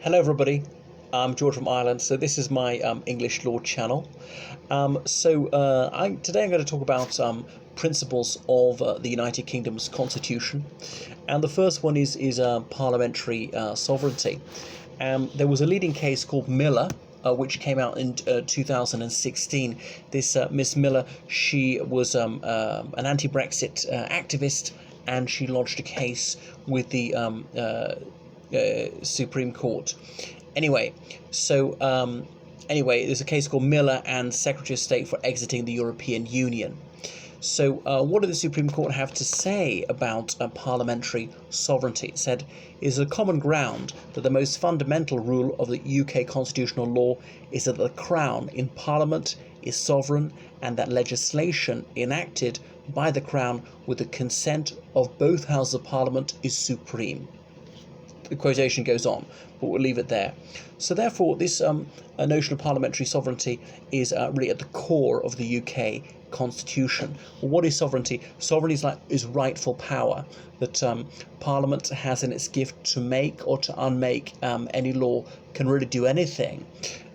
Hello everybody, I'm George from Ireland. So this is my English law channel. Today I'm going to talk about principles of the United Kingdom's constitution, and the first one is parliamentary sovereignty. There was a leading case called Miller, which came out in 2016. This Miss Miller, she was an anti-Brexit activist, and she lodged a case with the Supreme Court. Anyway, there's a case called Miller and Secretary of State for exiting the European Union. So what did the Supreme Court have to say about parliamentary sovereignty? It said, it is a common ground that the most fundamental rule of the UK constitutional law is that the Crown in Parliament is sovereign, and that legislation enacted by the Crown with the consent of both Houses of Parliament is supreme. The quotation goes on, but we'll leave it there. So therefore, this notion of parliamentary sovereignty is really at the core of the UK constitution. Well, what is sovereignty? Sovereignty is rightful power that Parliament has in its gift to make or to unmake any law, can really do anything.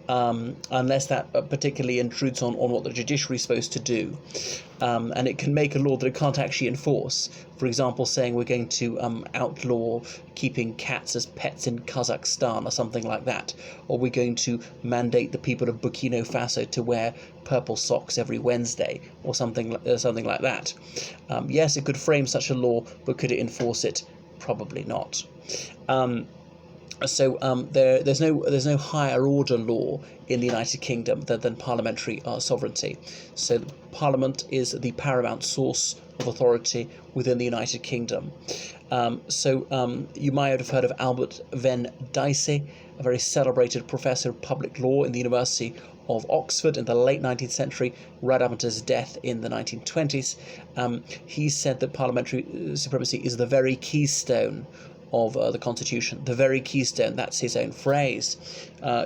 Unless that particularly intrudes on what the judiciary is supposed to do. And it can make a law that it can't actually enforce. For example, saying we're going to outlaw keeping cats as pets in Kazakhstan or something like that. Or we're going to mandate the people of Burkina Faso to wear purple socks every Wednesday or something like that. Yes, it could frame such a law, but could it enforce it? Probably not. There's no higher order law in the United Kingdom than parliamentary sovereignty. So Parliament is the paramount source of authority within the United Kingdom. You might have heard of Albert Venn Dicey, a very celebrated professor of public law in the University of Oxford in the late 19th century, right up until his death in the 1920s. He said that parliamentary supremacy is the very keystone of the Constitution, the very keystone. That's his own phrase.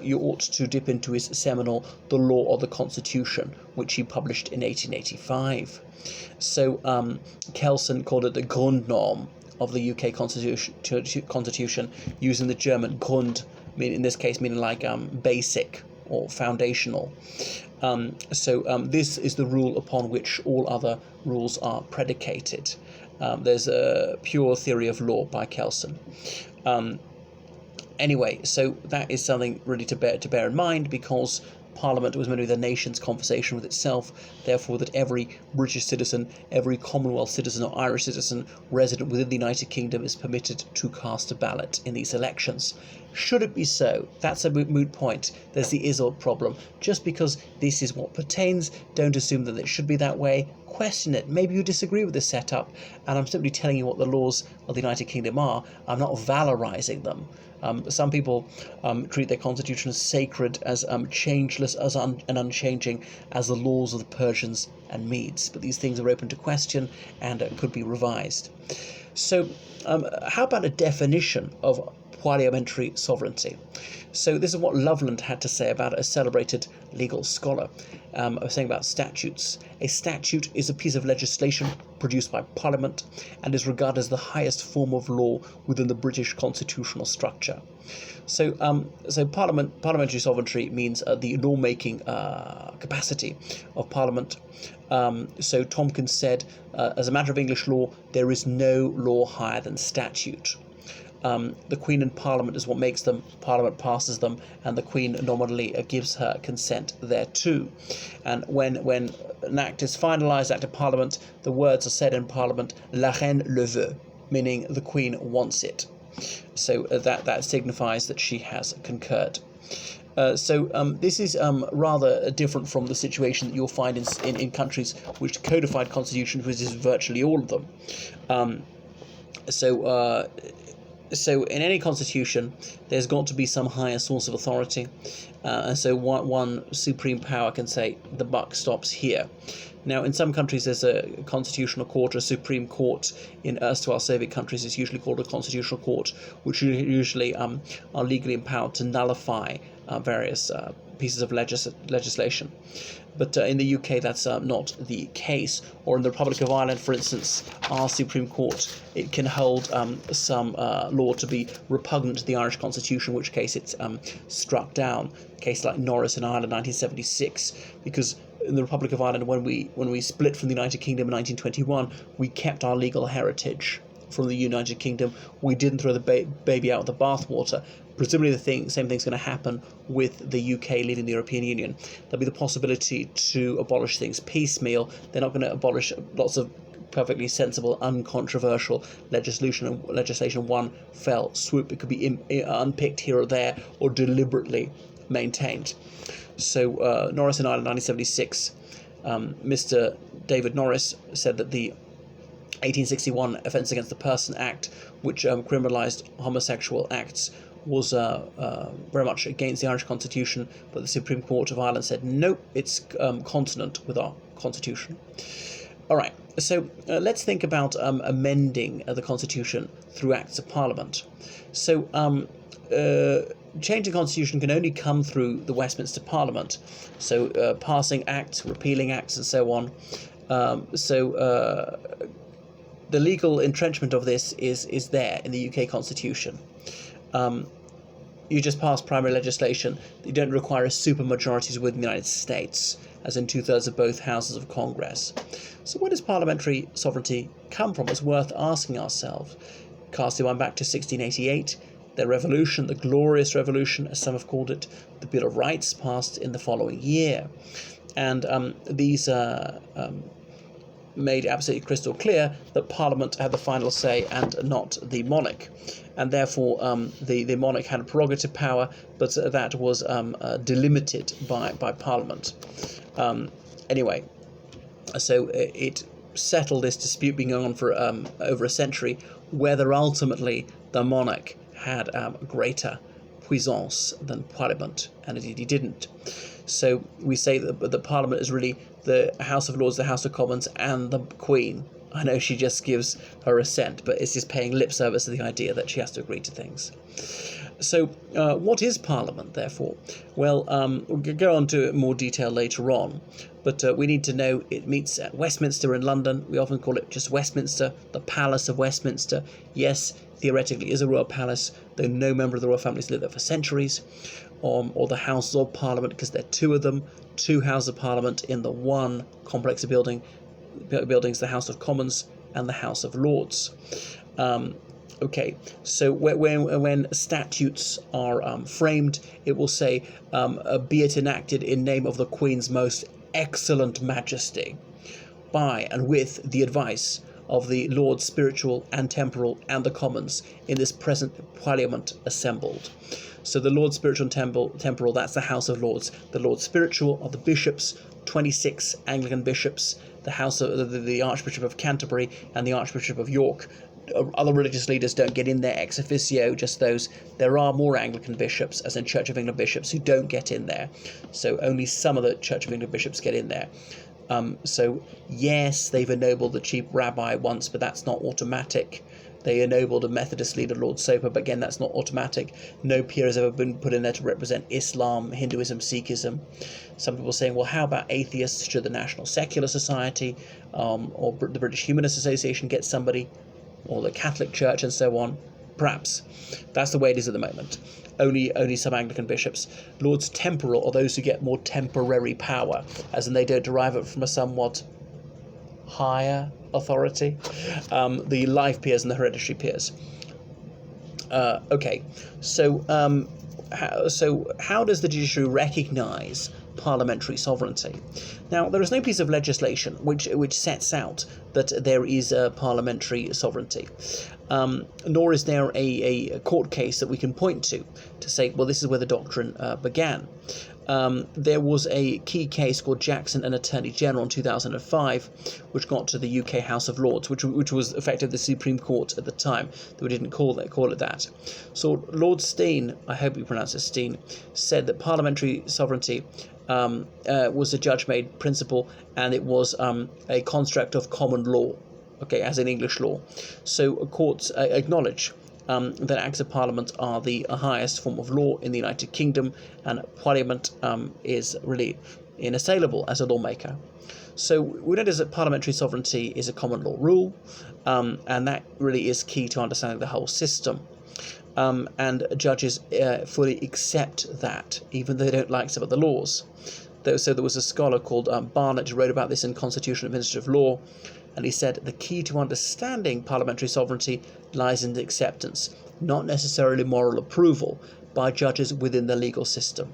You ought to dip into his seminal The Law of the Constitution, which he published in 1885. So Kelsen called it the Grundnorm of the UK Constitution, using the German Grund, in this case meaning like basic or foundational. This is the rule upon which all other rules are predicated. There's a pure theory of law by Kelsen. So that is something really to bear in mind, because Parliament was meant to be the nation's conversation with itself, therefore that every British citizen, every Commonwealth citizen or Irish citizen resident within the United Kingdom is permitted to cast a ballot in these elections. Should it be so? That's a moot point. There's the is-or problem. Just because this is what pertains, don't assume that it should be that way. Question it. Maybe you disagree with this setup, and I'm simply telling you what the laws of the United Kingdom are. I'm not valorizing them. Some people treat their constitution as sacred, as changeless, and unchanging as the laws of the Persians and Medes. But these things are open to question and could be revised. So how about a definition of parliamentary sovereignty? So this is what Loveland had to say about it, a celebrated legal scholar. Saying about statutes. A statute is a piece of legislation produced by Parliament and is regarded as the highest form of law within the British constitutional structure. So parliamentary sovereignty means the lawmaking capacity of Parliament. So Tompkins said, as a matter of English law, there is no law higher than statute. The Queen and Parliament is what makes them. Parliament passes them, and the Queen nominally gives her consent thereto. And when an act is finalised, act of Parliament, the words are said in Parliament, "La Reine le veut," meaning the Queen wants it. So that signifies that she has concurred. This is rather different from the situation that you'll find in countries which codified constitutions, which is virtually all of them. So in any constitution, there's got to be some higher source of authority, and so one supreme power can say the buck stops here. Now, in some countries, there's a constitutional court or a supreme court. In erstwhile Soviet countries, it's usually called a constitutional court, which usually are legally empowered to nullify various pieces of legislation. But in the UK, that's not the case. Or in the Republic of Ireland, for instance, our Supreme Court, it can hold some law to be repugnant to the Irish Constitution, in which case it's struck down. A case like Norris in Ireland, 1976, because in the Republic of Ireland, when we split from the United Kingdom in 1921, we kept our legal heritage from the United Kingdom. We didn't throw the baby out with the bathwater. Presumably same thing's going to happen with the UK leaving the European Union. There'll be the possibility to abolish things piecemeal. They're not going to abolish lots of perfectly sensible, uncontroversial legislation one fell swoop. It could be unpicked here or there, or deliberately maintained. So Norris in Ireland, 1976, Mr. David Norris said that the 1861 Offence Against the Person Act, which criminalised homosexual acts, was very much against the Irish Constitution, but the Supreme Court of Ireland said, nope, it's consonant with our Constitution. All right, so let's think about amending the Constitution through Acts of Parliament. So changing the Constitution can only come through the Westminster Parliament, so passing acts, repealing acts, and so on. The legal entrenchment of this is there in the UK Constitution. You just pass primary legislation. You don't require a supermajority within the United States, as in 2/3 of both houses of Congress. So where does parliamentary sovereignty come from? It's worth asking ourselves. Cast your mind back to 1688, the revolution, the glorious revolution, as some have called it, the Bill of Rights passed in the following year. And these made absolutely crystal clear that Parliament had the final say and not the monarch, and therefore the monarch had prerogative power, but that was delimited by Parliament. Anyway, so it settled this dispute being going on for over a century, whether ultimately the monarch had greater puissance than Parliament, and indeed he didn't. So we say that Parliament is really the House of Lords, the House of Commons, and the Queen. I know she just gives her assent, but it's just paying lip service to the idea that she has to agree to things. So what is Parliament, therefore? Well, we'll go on to more detail later on, but we need to know it meets at Westminster in London. We often call it just Westminster, the Palace of Westminster. Yes, theoretically is a royal palace, though no member of the royal family has lived there for centuries. Or the Houses of Parliament, because there are two of them, two Houses of Parliament in the one complex of buildings, the House of Commons and the House of Lords. Okay, so when statutes are framed, it will say, be it enacted in name of the Queen's most excellent majesty, by and with the advice of the Lords Spiritual and Temporal and the Commons in this present Parliament assembled. So the Lords Spiritual and Temporal, that's the House of Lords. The Lords Spiritual are the bishops, 26 Anglican bishops, the House of the Archbishop of Canterbury and the Archbishop of York. Other religious leaders don't get in there ex officio, just those. There are more Anglican bishops, as in Church of England bishops, who don't get in there. So only some of the Church of England bishops get in there. So yes, they've ennobled the chief rabbi once, but that's not automatic. They ennobled a Methodist leader, Lord Soper, but again, that's not automatic. No peer has ever been put in there to represent Islam, Hinduism, Sikhism. Some people saying, well, how about atheists? Should the National Secular Society or the British Humanist Association get somebody? Or the Catholic Church and so on? Perhaps. That's the way it is at the moment. Only some Anglican bishops. Lords Temporal are those who get more temporary power, as in they don't derive it from a somewhat higher authority. The life peers and the hereditary peers. Okay, so how does the judiciary recognise parliamentary sovereignty? Now, there is no piece of legislation which sets out that there is a parliamentary sovereignty, nor is there a court case that we can point to say, well, this is where the doctrine began. There was a key case called Jackson and Attorney General in 2005, which got to the UK House of Lords, which was effectively the Supreme Court at the time, though we didn't call it that. So Lord Steen, I hope you pronounce it Steen, said that parliamentary sovereignty was a judge-made principle, and it was a construct of common law, okay, as in English law. So courts acknowledge that Acts of Parliament are the highest form of law in the United Kingdom, and Parliament is really inassailable as a lawmaker. So we notice that parliamentary sovereignty is a common law rule, and that really is key to understanding the whole system. And judges fully accept that, even though they don't like some of the laws. So there was a scholar called Barnett who wrote about this in Constitutional Administrative Law, and he said the key to understanding parliamentary sovereignty lies in the acceptance, not necessarily moral approval, by judges within the legal system.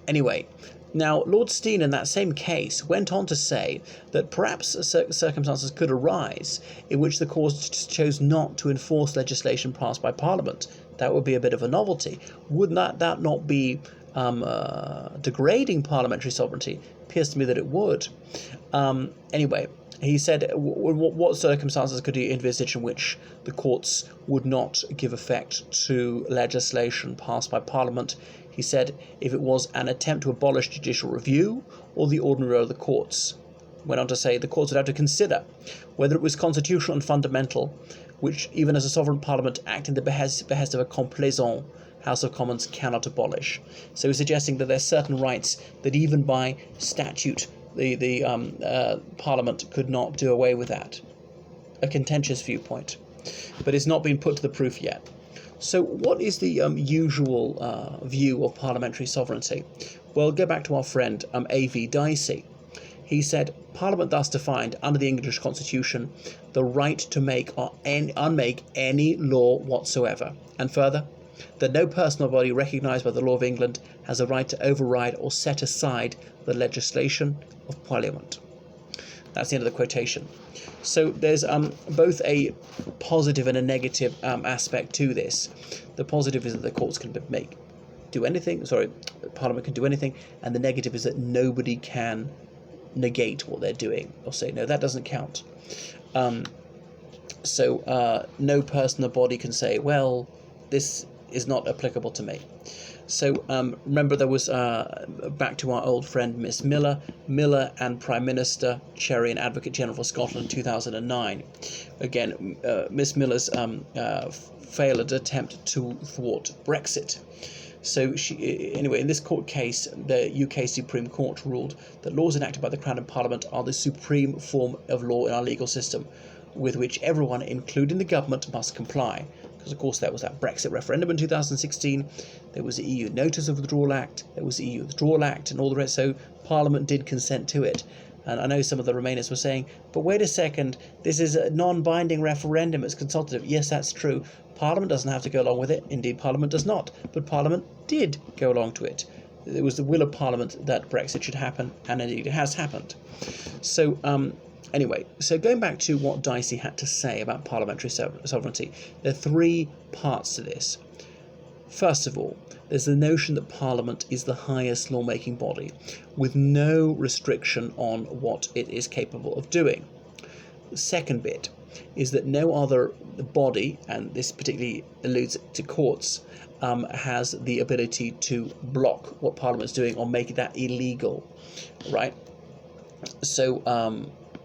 Anyway, now Lord Steen in that same case went on to say that perhaps circumstances could arise in which the courts chose not to enforce legislation passed by Parliament. That would be a bit of a novelty. Wouldn't that not be degrading parliamentary sovereignty? Appears to me that it would. Anyway, he said, what circumstances could he envisage in which the courts would not give effect to legislation passed by Parliament? He said, if it was an attempt to abolish judicial review or the ordinary role of the courts. Went on to say the courts would have to consider whether it was constitutional and fundamental, which even as a sovereign Parliament acting the behest of a complaisant House of Commons cannot abolish. So he's suggesting that there's certain rights that even by statute the Parliament could not do away with that. A contentious viewpoint, but it's not been put to the proof yet. So what is the usual view of parliamentary sovereignty? Well, go back to our friend A.V. Dicey. He said, Parliament thus defined under the English Constitution the right to make or unmake any law whatsoever, and further, that no personal body recognised by the law of England has a right to override or set aside the legislation of Parliament. That's the end of the quotation. So there's both a positive and a negative aspect to this. The positive is that the courts can Parliament can do anything, and the negative is that nobody can negate what they're doing or say, no, that doesn't count. No person or body can say, well, this is not applicable to me. So remember, there was, back to our old friend Miss Miller and Prime Minister, Cherry and Advocate General for Scotland in 2009. Again, Miss Miller's failed attempt to thwart Brexit. So anyway, in this court case, the UK Supreme Court ruled that laws enacted by the Crown and Parliament are the supreme form of law in our legal system, with which everyone, including the government, must comply. Because, of course, there was that Brexit referendum in 2016, there was the EU Notice of Withdrawal Act, there was the EU Withdrawal Act, and all the rest, so Parliament did consent to it. And I know some of the Remainers were saying, but wait a second, this is a non-binding referendum, it's consultative. Yes, that's true. Parliament doesn't have to go along with it. Indeed, Parliament does not. But Parliament did go along to it. It was the will of Parliament that Brexit should happen, and indeed it has happened. So, anyway, so going back to what Dicey had to say about parliamentary sovereignty, there are three parts to this. First of all, there's the notion that Parliament is the highest lawmaking body, with no restriction on what it is capable of doing. The second bit is that no other body, and this particularly alludes to courts, has the ability to block what Parliament's doing or make that illegal, right? So,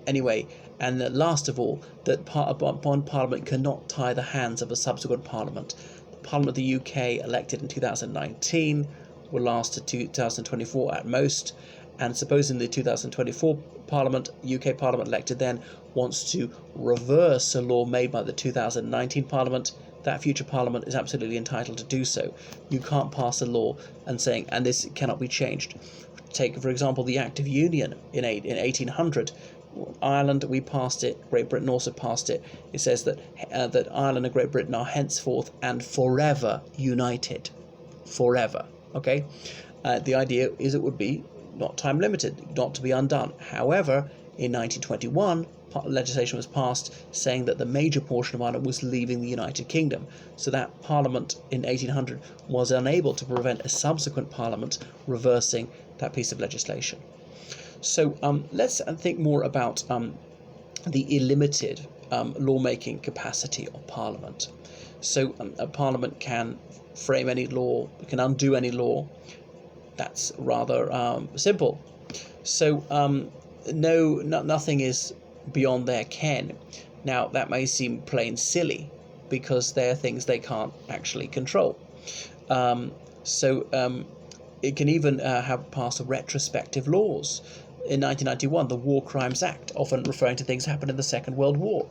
anyway, and last of all, that Parliament cannot tie the hands of a subsequent Parliament. The Parliament of the UK, elected in 2019, will last to 2024 at most, and supposing the 2024 Parliament, UK Parliament elected then, wants to reverse a law made by the 2019 Parliament, that future Parliament is absolutely entitled to do so. You can't pass a law and this cannot be changed. Take, for example, the Act of Union in 1800. Ireland, we passed it. Great Britain also passed it. It says that Ireland and Great Britain are henceforth and forever united. Forever. Okay? The idea is it would be not time limited, not to be undone. However, in 1921, legislation was passed saying that the major portion of Ireland was leaving the United Kingdom. So that Parliament in 1800 was unable to prevent a subsequent Parliament reversing that piece of legislation. So let's think more about the illimited lawmaking capacity of Parliament. So a Parliament can frame any law, can undo any law. That's rather simple. So nothing is beyond their ken. Now, that may seem plain silly, because they're things they can't actually control. It can even have passed retrospective laws. In 1991, the War Crimes Act, often referring to things that happened in the Second World War.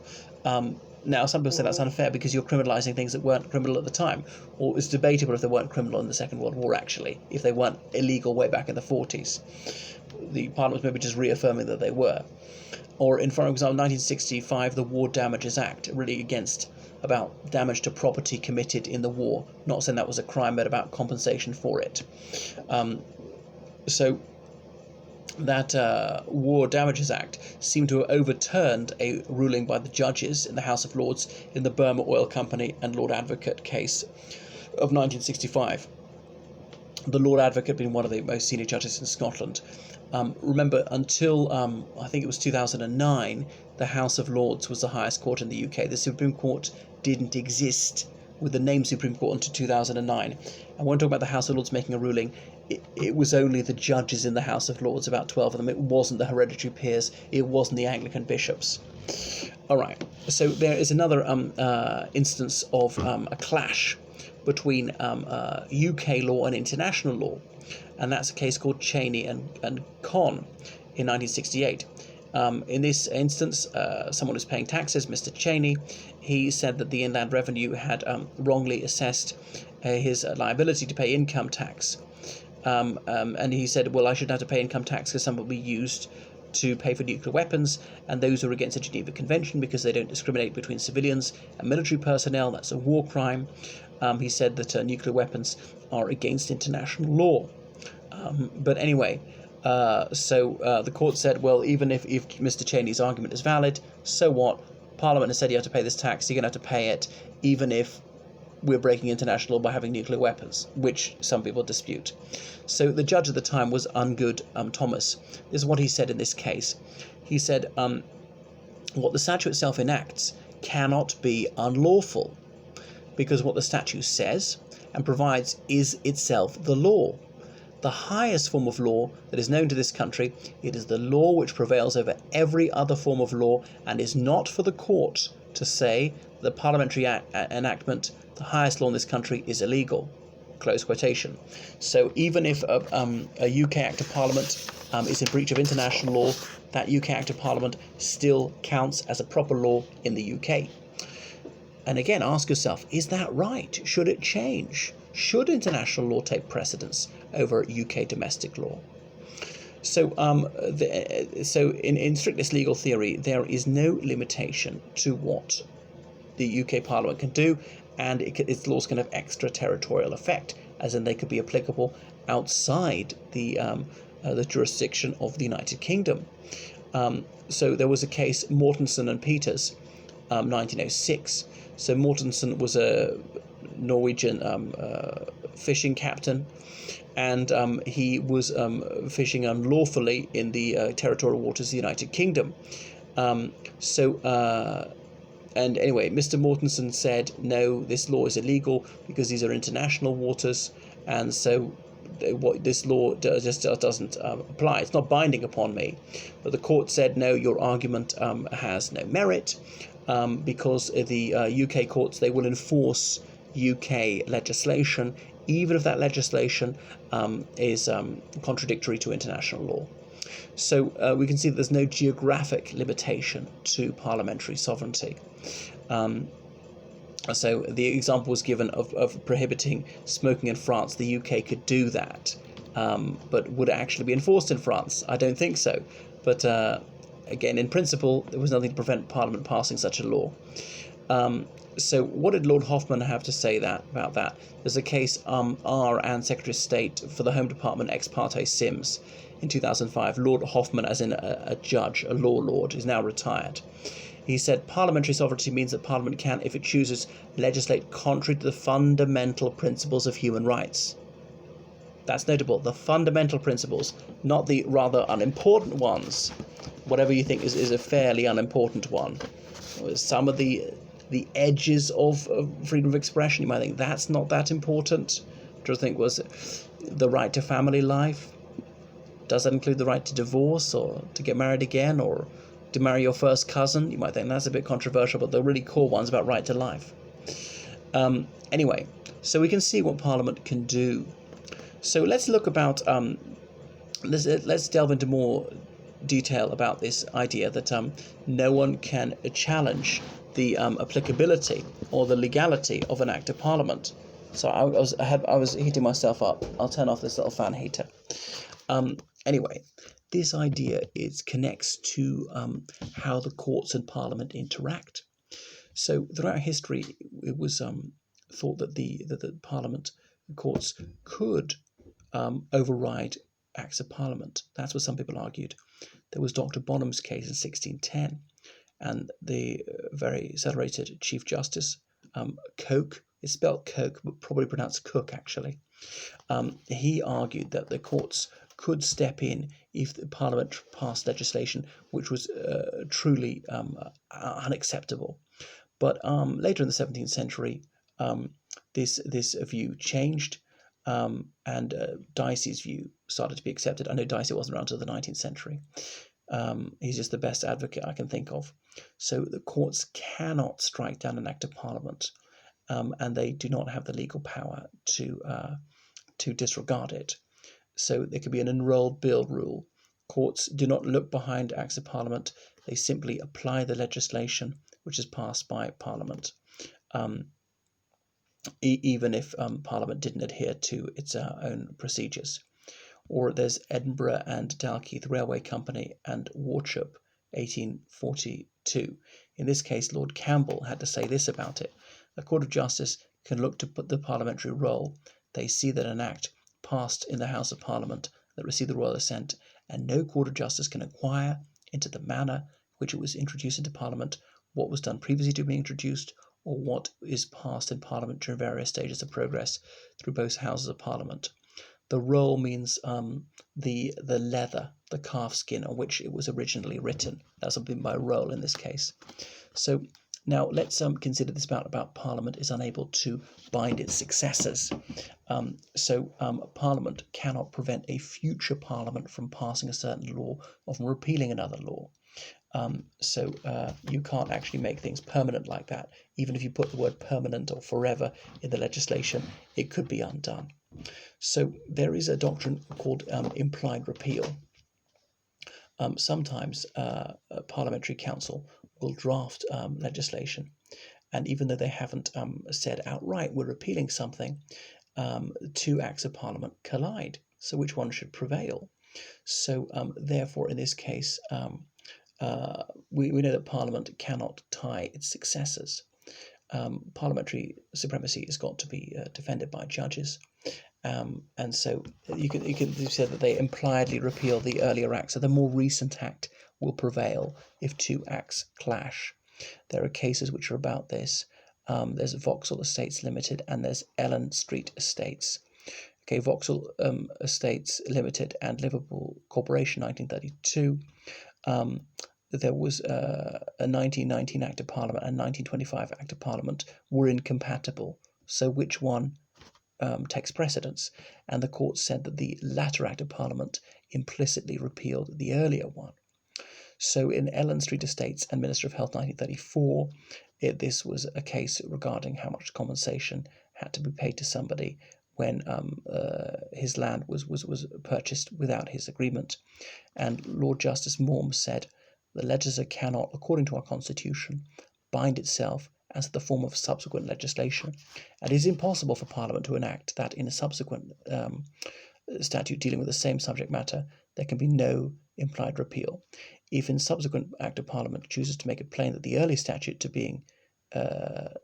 Now, some people say that's unfair because you're criminalising things that weren't criminal at the time, or it's debatable if they weren't criminal in the Second World War, actually, if they weren't illegal way back in the 40s. The Parliament was maybe just reaffirming that they were. Or, for example, 1965, the War Damages Act, really about damage to property committed in the war, not saying that was a crime, but about compensation for it. That War Damages Act seemed to have overturned a ruling by the judges in the House of Lords in the Burma Oil Company and Lord Advocate case of 1965. The Lord Advocate being one of the most senior judges in Scotland. Remember, until I think it was 2009, the House of Lords was the highest court in the UK. The Supreme Court didn't exist with the name Supreme Court until 2009. And when we're talking about the House of Lords making a ruling, it was only the judges in the House of Lords, about 12 of them. It wasn't the hereditary peers. It wasn't the Anglican bishops. All right. So there is another instance of a clash between UK law and international law, and that's a case called Cheney and Khan in 1968. In this instance, someone was paying taxes, Mr. Cheney. He said that the Inland Revenue had wrongly assessed his liability to pay income tax. And he said, well, I shouldn't have to pay income tax because some will be used to pay for nuclear weapons, and those are against the Geneva Convention because they don't discriminate between civilians and military personnel. That's a war crime. He said that nuclear weapons are against international law. But anyway, the court said, well, even if Mr. Cheney's argument is valid, so what? Parliament has said you have to pay this tax, you're going to have to pay it, even if we're breaking international law by having nuclear weapons, which some people dispute. So the judge at the time was Ungood Thomas. This is what he said in this case. He said, what the statute itself enacts cannot be unlawful, because what the statute says and provides is itself the law. The highest form of law that is known to this country, it is the law which prevails over every other form of law, and is not for the court to say the parliamentary enactment, the highest law in this country, is illegal. Close quotation. So even if a UK Act of Parliament is in breach of international law, that UK Act of Parliament still counts as a proper law in the UK. And again, ask yourself, is that right? Should it change? Should international law take precedence over UK domestic law? So, in strictest legal theory, there is no limitation to what the UK Parliament can do, and its laws can have extraterritorial effect, as in they could be applicable outside the jurisdiction of the United Kingdom. So there was a case, Mortensen and Peters, 1906. So Mortensen was a Norwegian fishing captain, and he was fishing unlawfully in the territorial waters of the United Kingdom. And anyway, Mr. Mortensen said, no, this law is illegal because these are international waters, and so what this law just doesn't apply. It's not binding upon me. But the court said, no, your argument has no merit, because the UK courts, they will enforce UK legislation, even if that legislation is contradictory to international law. So we can see that there's no geographic limitation to parliamentary sovereignty. So the example was given of prohibiting smoking in France. The UK could do that, but would it actually be enforced in France? I don't think so. But again, in principle, there was nothing to prevent Parliament passing such a law. So what did Lord Hoffman have to say about that? There's a case, R. and Secretary of State for the Home Department ex parte Sims in 2005. Lord Hoffman, as in a judge, a law lord, is now retired. He said, parliamentary sovereignty means that Parliament can, if it chooses, legislate contrary to the fundamental principles of human rights. That's notable. The fundamental principles, not the rather unimportant ones. Whatever you think is a fairly unimportant one. Some of the edges of freedom of expression, you might think that's not that important. Do you think was the right to family life? Does that include the right to divorce or to get married again, or To marry your first cousin, you might think that's a bit controversial, but the really core one's about right to life. Anyway, so we can see what Parliament can do. So let's look about let's delve into more detail about this idea that no one can challenge the applicability or the legality of an act of Parliament. So I was heating myself up. I'll turn off this little fan heater. Anyway, this idea connects to how the courts and Parliament interact. So throughout history, it was thought that the Parliament, the courts, could override acts of Parliament. That's what some people argued. There was Dr. Bonham's case in 1610, and the very celebrated Chief Justice, Coke, it's spelled Coke, but probably pronounced Cook actually. He argued that the courts could step in if the Parliament passed legislation which was truly unacceptable. But later in the 17th century, this view changed, and Dicey's view started to be accepted. I know Dicey wasn't around until the 19th century. He's just the best advocate I can think of. So the courts cannot strike down an act of Parliament, and they do not have the legal power to disregard it. So there could be an enrolled bill rule. Courts do not look behind acts of Parliament. They simply apply the legislation which is passed by Parliament, even if Parliament didn't adhere to its own procedures. Or there's Edinburgh and Dalkeith Railway Company and Wauchope, 1842. In this case, Lord Campbell had to say this about it: a court of justice can look to put the parliamentary roll. They see that an act passed in the House of Parliament that received the royal assent, and no court of justice can inquire into the manner which it was introduced into Parliament, what was done previously to being introduced, or what is passed in Parliament during various stages of progress through both Houses of Parliament. The roll means the leather, the calf skin on which it was originally written. That's something by roll in this case. So now let's consider this about Parliament is unable to bind its successors. Parliament cannot prevent a future Parliament from passing a certain law or from repealing another law. You can't actually make things permanent like that. Even if you put the word permanent or forever in the legislation, it could be undone. So there is a doctrine called implied repeal. Sometimes a parliamentary council will draft legislation, and even though they haven't said outright we're repealing something, two acts of Parliament collide. So which one should prevail? So therefore, in this case, we know that Parliament cannot tie its successors. Parliamentary supremacy has got to be defended by judges. And so you can say that they impliedly repeal the earlier act, so the more recent act will prevail if two acts clash. There are cases which are about this. There's Vauxhall Estates Limited and there's Ellen Street Estates. Okay, Vauxhall Estates Limited and Liverpool Corporation, 1932. There was a 1919 Act of Parliament and 1925 Act of Parliament were incompatible. So which one takes precedence? And the court said that the latter Act of Parliament implicitly repealed the earlier one. So in Ellen Street Estates and Minister of Health 1934, this was a case regarding how much compensation had to be paid to somebody when his land was purchased without his agreement. And Lord Justice Morm said, the legislature cannot, according to our constitution, bind itself as the form of subsequent legislation. And it is impossible for Parliament to enact that in a subsequent statute dealing with the same subject matter, there can be no implied repeal. If in subsequent Act of Parliament chooses to make it plain that the early statute to being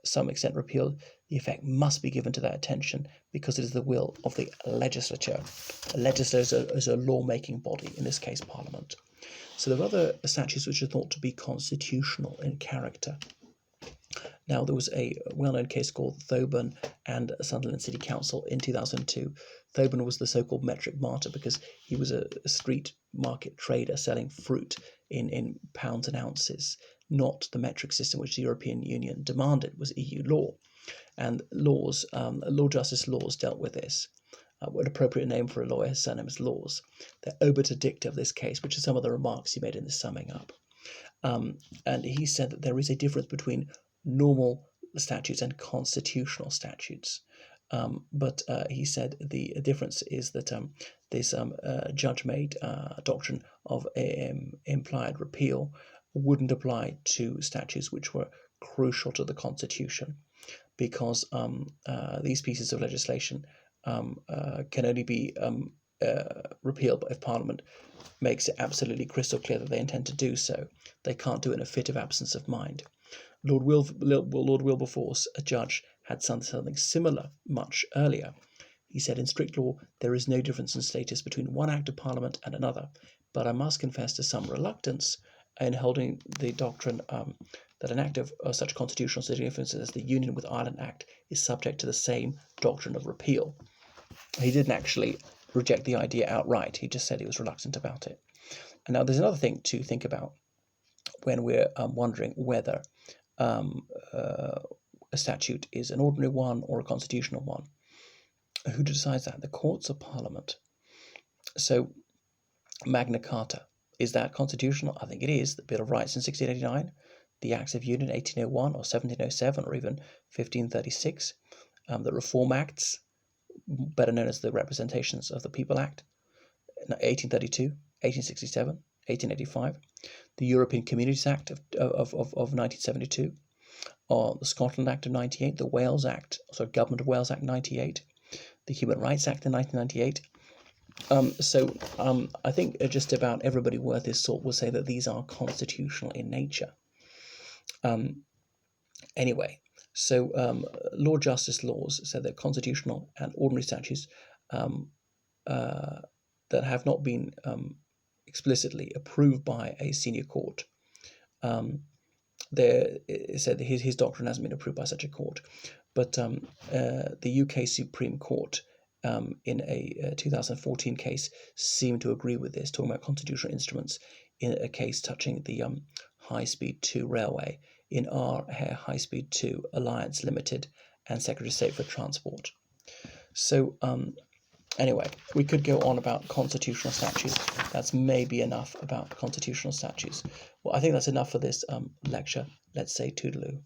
some extent repealed, the effect must be given to that attention because it is the will of the legislature. A legislature is a lawmaking body, in this case Parliament. So there are other statutes which are thought to be constitutional in character. Now, there was a well-known case called Thoburn and Sunderland City Council in 2002. Thoburn was the so-called metric martyr because he was a street market trader selling fruit in pounds and ounces, not the metric system which the European Union demanded was EU law. And laws, Law Justice laws dealt with this. An appropriate name for a lawyer, his surname is Laws. They're obiter dicta of this case, which are some of the remarks he made in the summing up. And he said that there is a difference between normal statutes and constitutional statutes. But he said the difference is that this judge-made doctrine of implied repeal wouldn't apply to statutes which were crucial to the Constitution, because these pieces of legislation can only be repealed if Parliament makes it absolutely crystal clear that they intend to do so. They can't do it in a fit of absence of mind. Lord Wilberforce, a judge, had something similar much earlier. He said, in strict law, there is no difference in status between one Act of Parliament and another, but I must confess to some reluctance in holding the doctrine that an act of such constitutional significance as the Union with Ireland Act is subject to the same doctrine of repeal. He didn't actually reject the idea outright. He just said he was reluctant about it. And now there's another thing to think about when we're wondering whether a statute is an ordinary one or a constitutional one. Who decides that? The courts or Parliament? So Magna Carta, is that constitutional? I think it is. The Bill of Rights in 1689, the Acts of Union 1801 or 1707 or even 1536, the Reform Acts, better known as the Representations of the People Act, 1832, 1867, 1885, the European Communities Act of 1972, or the Scotland Act of 98, the Wales Act, also Government of Wales Act 98, the Human Rights Act in 1998. I think just about everybody worth his salt will say that these are constitutional in nature. Anyway, so Lord Justice Laws said that constitutional and ordinary statutes that have not been explicitly approved by a senior court, it said that his doctrine hasn't been approved by such a court. But the UK Supreme Court, in a 2014 case, seemed to agree with this, talking about constitutional instruments in a case touching the High Speed 2 Railway in our High Speed 2 Alliance Limited and Secretary of State for Transport. So anyway, we could go on about constitutional statutes. That's maybe enough about constitutional statutes. Well, I think that's enough for this lecture. Let's say toodaloo.